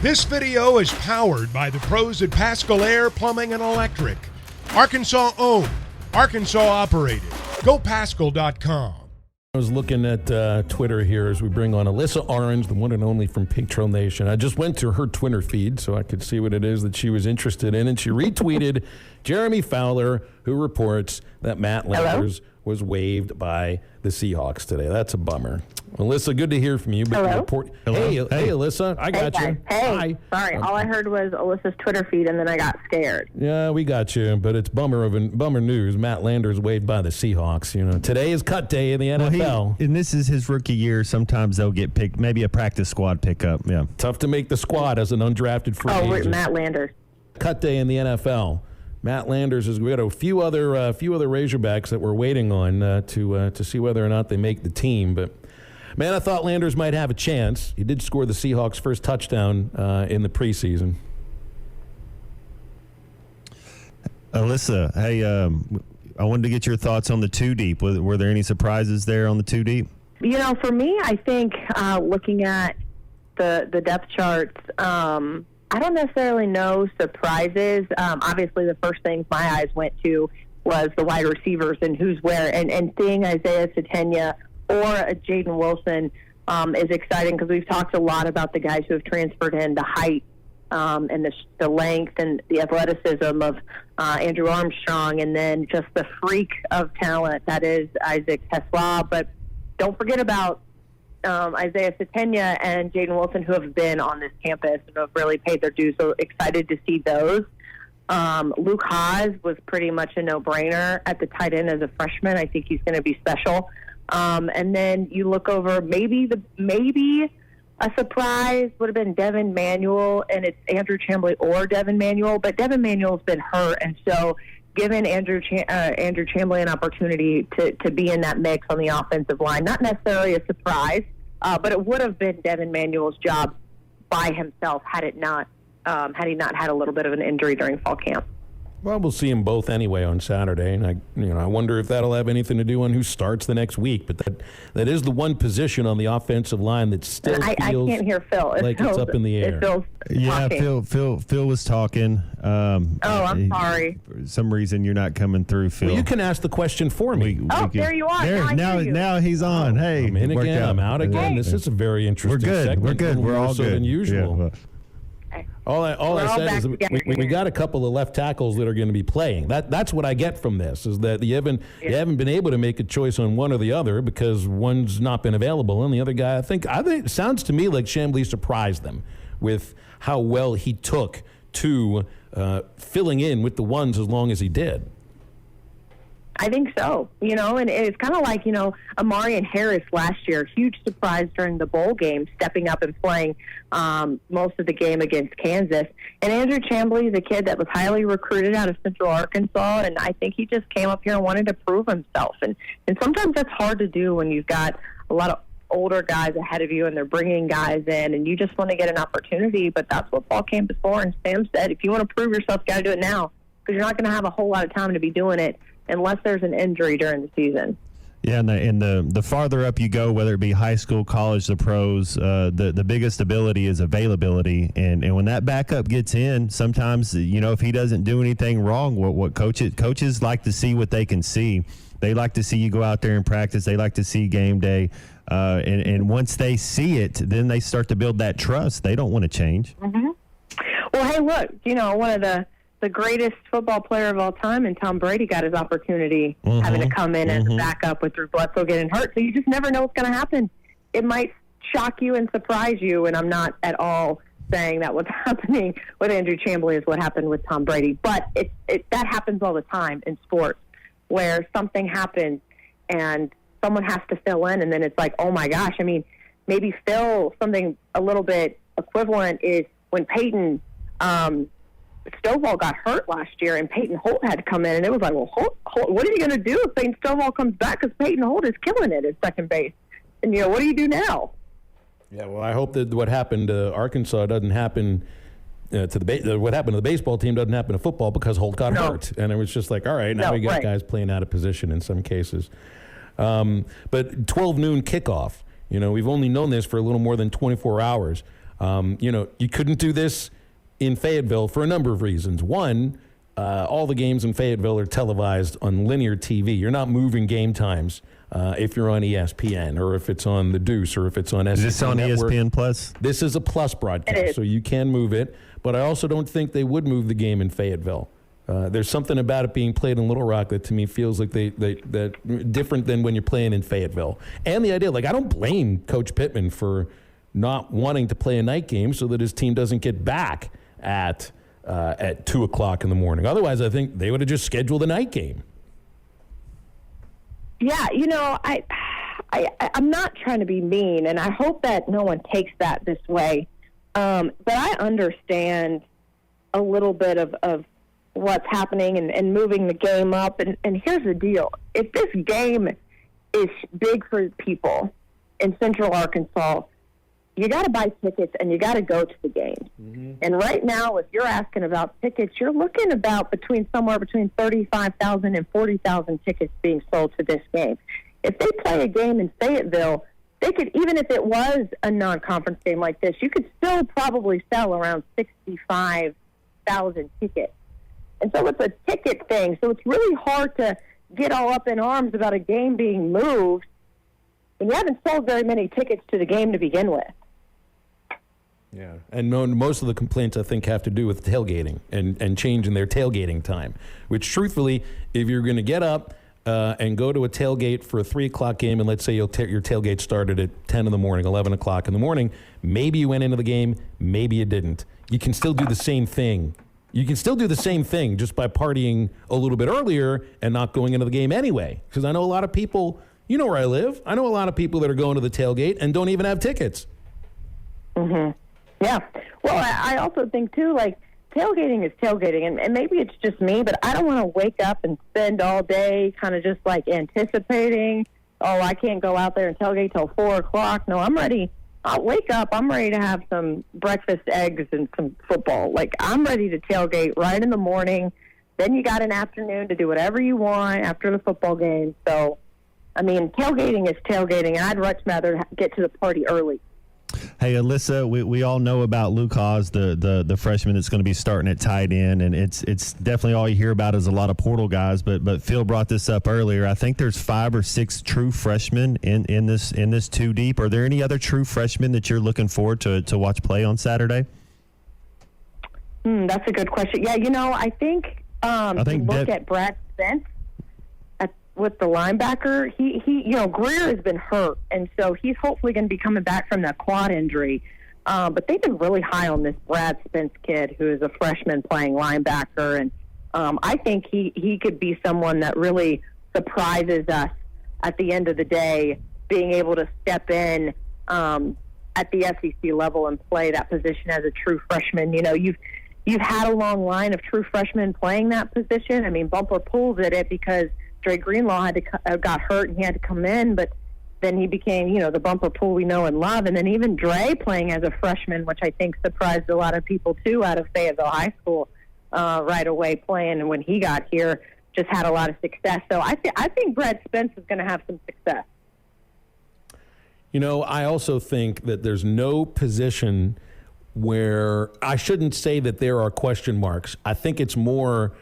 This video is powered by the pros at Pascal Air Plumbing and Electric. Arkansas owned, Arkansas operated. GoPascal.com. I was looking at Twitter here as we bring on Alyssa Orange, the one and only from Pink Trail Nation. I just went to her Twitter feed so I could see what it is that she was interested in, and she retweeted Jeremy Fowler, who reports that Matt Landers was waived by the Seahawks today. That's a bummer. Alyssa, good to hear from you. But report. Hey, Alyssa, I got you. Hey, hi. Sorry, all I heard was Alyssa's Twitter feed, and then I got scared. Yeah, we got you, but it's bummer news. Matt Landers waived by the Seahawks. You know, today is cut day in the NFL, and this is his rookie year. Sometimes they'll get picked, maybe a practice squad pickup. Yeah, tough to make the squad as an undrafted free agent. Matt Landers. Cut day in the NFL. Matt Landers we got a few other Razorbacks that we're waiting on to see whether or not they make the team. But man, I thought Landers might have a chance. He did score the Seahawks' first touchdown in the preseason. Alyssa, hey, I wanted to get your thoughts on the two deep. Were there any surprises there on the two deep? You know, for me, I think looking at the depth charts. I don't necessarily know surprises. Obviously, the first thing my eyes went to was the wide receivers and who's where. And seeing Isaiah Satenia or Jaden Wilson is exciting because we've talked a lot about the guys who have transferred in, the height and the length and the athleticism of Andrew Armstrong, and then just the freak of talent that is Isaac Tesla. But don't forget about Isaiah Satenia and Jaden Wilson, who have been on this campus and have really paid their dues. So excited to see those. Luke Haas was pretty much a no-brainer at the tight end as a freshman. I think he's going to be special. And then you look over, maybe a surprise would have been Devin Manuel, and it's Andrew Chamblee or Devin Manuel, but Devin Manuel's been hurt, and so giving Andrew Chamblee an opportunity to be in that mix on the offensive line, not necessarily a surprise, but it would have been Devin Manuel's job by himself had he not had a little bit of an injury during fall camp. Well, we'll see them both anyway on Saturday, and I wonder if that'll have anything to do on who starts the next week. But that is the one position on the offensive line that still feels I can't hear Phil. It's up in the air. Yeah, Phil was talking. I'm sorry. For some reason, you're not coming through, Phil. Well, you can ask the question for me. There you are. Now he's on. Hey, I'm in again. I'm out again. Hey. This is a very interesting segment. We're good. We're all good. Than usual. Yeah. All I said is we got a couple of left tackles that are going to be playing. That's what I get from this, is that you haven't been able to make a choice on one or the other because one's not been available, and the other guy, I think it sounds to me like Chamblee surprised them with how well he took to filling in with the ones as long as he did. I think so, and it's kind of like, Amarian Harris last year, huge surprise during the bowl game, stepping up and playing most of the game against Kansas. And Andrew Chamblee is a kid that was highly recruited out of Central Arkansas, and I think he just came up here and wanted to prove himself. And sometimes that's hard to do when you've got a lot of older guys ahead of you and they're bringing guys in, and you just want to get an opportunity. But that's what fall camp is for. And Sam said, if you want to prove yourself, you got to do it now, because you're not going to have a whole lot of time to be doing it unless there's an injury during the season. Yeah, and the farther up you go, whether it be high school, college, the pros, the biggest ability is availability. And when that backup gets in, sometimes, if he doesn't do anything wrong, what coaches like to see what they can see. They like to see you go out there and practice. They like to see game day. And once they see it, then they start to build that trust. They don't want to change. Mm-hmm. Well, hey, look, one of the greatest football player of all time, and Tom Brady got his opportunity having to come in as a backup with Drew Bledsoe getting hurt. So you just never know what's going to happen. It might shock you and surprise you, and I'm not at all saying that what's happening with Andrew Chamblee is what happened with Tom Brady. But that happens all the time in sports, where something happens and someone has to fill in, and then it's like, oh my gosh. I mean, maybe something a little bit equivalent is when Peyton Stovall got hurt last year, and Peyton Holt had to come in, and it was like, well, Holt, what are you going to do if Peyton Stovall comes back? Because Peyton Holt is killing it at second base. And, what do you do now? Yeah, well, I hope that what happened to Arkansas doesn't happen what happened to the baseball team doesn't happen to football, because Holt got hurt. And it was just like, all right, now we got guys playing out of position in some cases. But 12 noon kickoff, we've only known this for a little more than 24 hours. You couldn't do this in Fayetteville for a number of reasons. One, all the games in Fayetteville are televised on linear TV. You're not moving game times if you're on ESPN or if it's on The Deuce or if it's on SEC Is this on Network. ESPN Plus? This is a Plus broadcast, so you can move it. But I also don't think they would move the game in Fayetteville. There's something about it being played in Little Rock that to me feels like that different than when you're playing in Fayetteville. And the idea, I don't blame Coach Pittman for not wanting to play a night game so that his team doesn't get back at 2 o'clock in the morning. Otherwise, I think they would have just scheduled a night game. Yeah, I'm not trying to be mean, and I hope that no one takes that this way. But I understand a little bit of what's happening and moving the game up. And here's the deal. If this game is big for people in Central Arkansas, you got to buy tickets and you got to go to the game. Mm-hmm. And right now, if you're asking about tickets, you're looking about somewhere between 35,000 and 40,000 tickets being sold to this game. If they play a game in Fayetteville, they could, even if it was a non-conference game like this, you could still probably sell around 65,000 tickets. And so it's a ticket thing. So it's really hard to get all up in arms about a game being moved when you haven't sold very many tickets to the game to begin with. Yeah, and most of the complaints, I think, have to do with tailgating and changing their tailgating time, which, truthfully, if you're going to get up and go to a tailgate for a 3 o'clock game, and let's say your tailgate started at 10 in the morning, 11 o'clock in the morning, maybe you went into the game, maybe you didn't. You can still do the same thing. You can still do the same thing just by partying a little bit earlier and not going into the game anyway. Because I know a lot of people, you know where I live, I know a lot of people that are going to the tailgate and don't even have tickets. Mm-hmm. Yeah. Well, I also think, too, tailgating is tailgating, and maybe it's just me, but I don't want to wake up and spend all day kind of just, anticipating, I can't go out there and tailgate till 4 o'clock. No, I'm ready. I'll wake up. I'm ready to have some breakfast eggs and some football. I'm ready to tailgate right in the morning. Then you got an afternoon to do whatever you want after the football game. So, tailgating is tailgating, and I'd much rather get to the party early. Hey, Alyssa, we all know about Luke Haas, the freshman that's going to be starting at tight end, and it's definitely all you hear about is a lot of portal guys. But Phil brought this up earlier. I think there's 5 or 6 true freshmen in this 2 deep. Are there any other true freshmen that you're looking forward to watch play on Saturday? That's a good question. Yeah, I think look at Brad Spence. With the linebacker, he Greer has been hurt, and so he's hopefully going to be coming back from that quad injury. But they've been really high on this Brad Spence kid, who is a freshman playing linebacker, and I think he could be someone that really surprises us at the end of the day, being able to step in at the SEC level and play that position as a true freshman. You've had a long line of true freshmen playing that position. Bumper Pool did it because Dre Greenlaw got hurt and he had to come in, but then he became, the Bumper Pool we know and love. And then even Dre playing as a freshman, which I think surprised a lot of people too out of Fayetteville High School right away playing. And when he got here, just had a lot of success. So I think Brad Spence is going to have some success. I also think that there's no position where I shouldn't say that there are question marks. I think it's more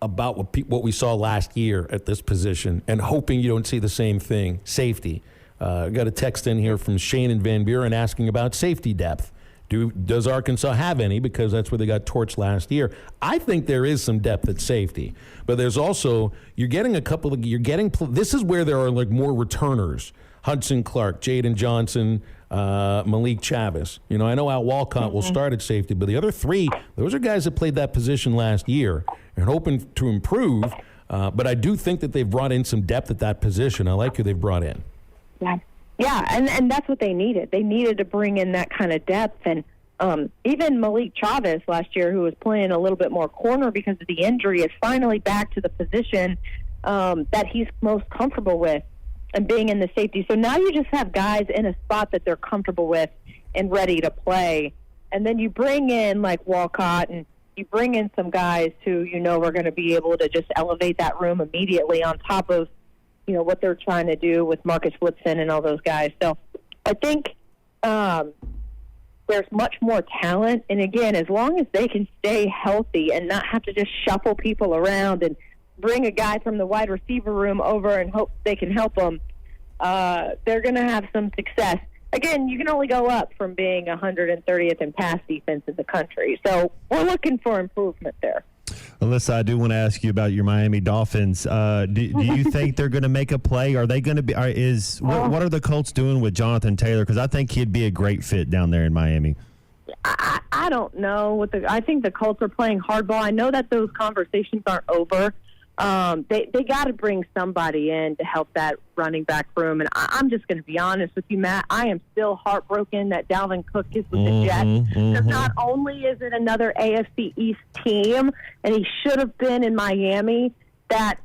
about what we saw last year at this position and hoping you don't see the same thing. Safety. Got a text in here from Shane and Van Buren asking about safety depth. Does Arkansas have any? Because that's where they got torched last year. I think there is some depth at safety, but there's also, this is where there are more returners. Hudson Clark, Jaden Johnson, Malik Chavis. I know Al Walcott will start at safety, but the other 3, those are guys that played that position last year and hoping to improve. But I do think that they've brought in some depth at that position. I like who they've brought in. Yeah, and that's what they needed. They needed to bring in that kind of depth. And even Malik Chavis last year, who was playing a little bit more corner because of the injury, is finally back to the position that he's most comfortable with and being in the safety. So now you just have guys in a spot that they're comfortable with and ready to play. And then you bring in Walcott, and you bring in some guys who are going to be able to just elevate that room immediately on top of what they're trying to do with Marcus Woodson and all those guys. So I think there's much more talent. And again, as long as they can stay healthy and not have to just shuffle people around and bring a guy from the wide receiver room over and hope they can help them, they're going to have some success. Again, you can only go up from being 130th in pass defense in the country. So we're looking for improvement there. Alyssa, I do want to ask you about your Miami Dolphins. Do you think they're going to make a play? Are they going to be? What are the Colts doing with Jonathan Taylor? Because I think he'd be a great fit down there in Miami. I don't know. I think the Colts are playing hardball. I know that those conversations aren't over. They got to bring somebody in to help that running back room. And I'm just going to be honest with you, Matt. I am still heartbroken that Dalvin Cook is with the Jets. Because not only is it another AFC East team, and he should have been in Miami, that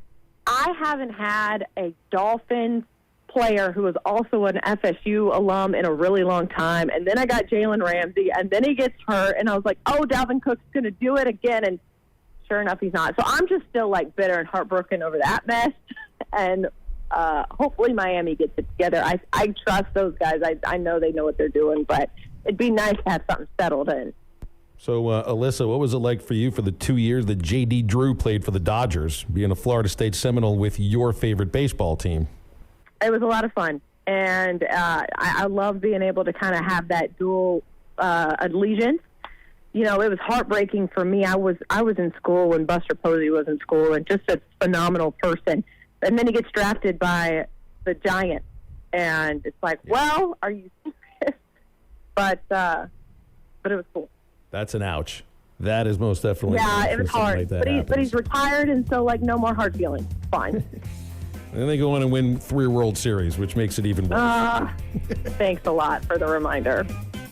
I haven't had a Dolphins player who is also an FSU alum in a really long time. And then I got Jalen Ramsey, and then he gets hurt, and I was like, oh, Dalvin Cook's going to do it again. And sure enough, he's not. So I'm just still bitter and heartbroken over that mess. And hopefully Miami gets it together. I trust those guys. I know they know what they're doing, but it'd be nice to have something settled in. So, Alyssa, what was it like for you for the 2 years that J.D. Drew played for the Dodgers, being a Florida State Seminole with your favorite baseball team? It was a lot of fun. And I love being able to kind of have that dual allegiance. You know, it was heartbreaking for me. I was in school when Buster Posey was in school, and just a phenomenal person. And then he gets drafted by the Giants, and it's like, well, are you serious? But it was cool. That's an ouch. That is most definitely. Yeah, it was hard. Like but he's retired, and so no more hard feelings. Fine. And they go on and win 3 World Series, which makes it even worse. Thanks a lot for the reminder.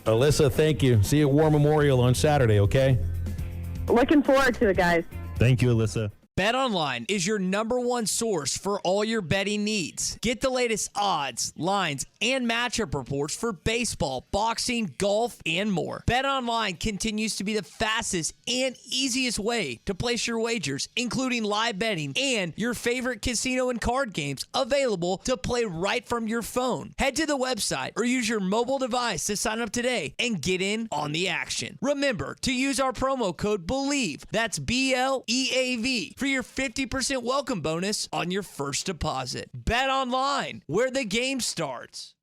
Alyssa, thank you. See you at War Memorial on Saturday, okay? Looking forward to it, guys. Thank you, Alyssa. BetOnline is your #1 source for all your betting needs. Get the latest odds, lines, and matchup reports for baseball, boxing, golf, and more. BetOnline continues to be the fastest and easiest way to place your wagers, including live betting and your favorite casino and card games available to play right from your phone. Head to the website or use your mobile device to sign up today and get in on the action. Remember to use our promo code BELIEVE, that's BLEAV, for your 50% welcome bonus on your first deposit. Bet online, where the game starts.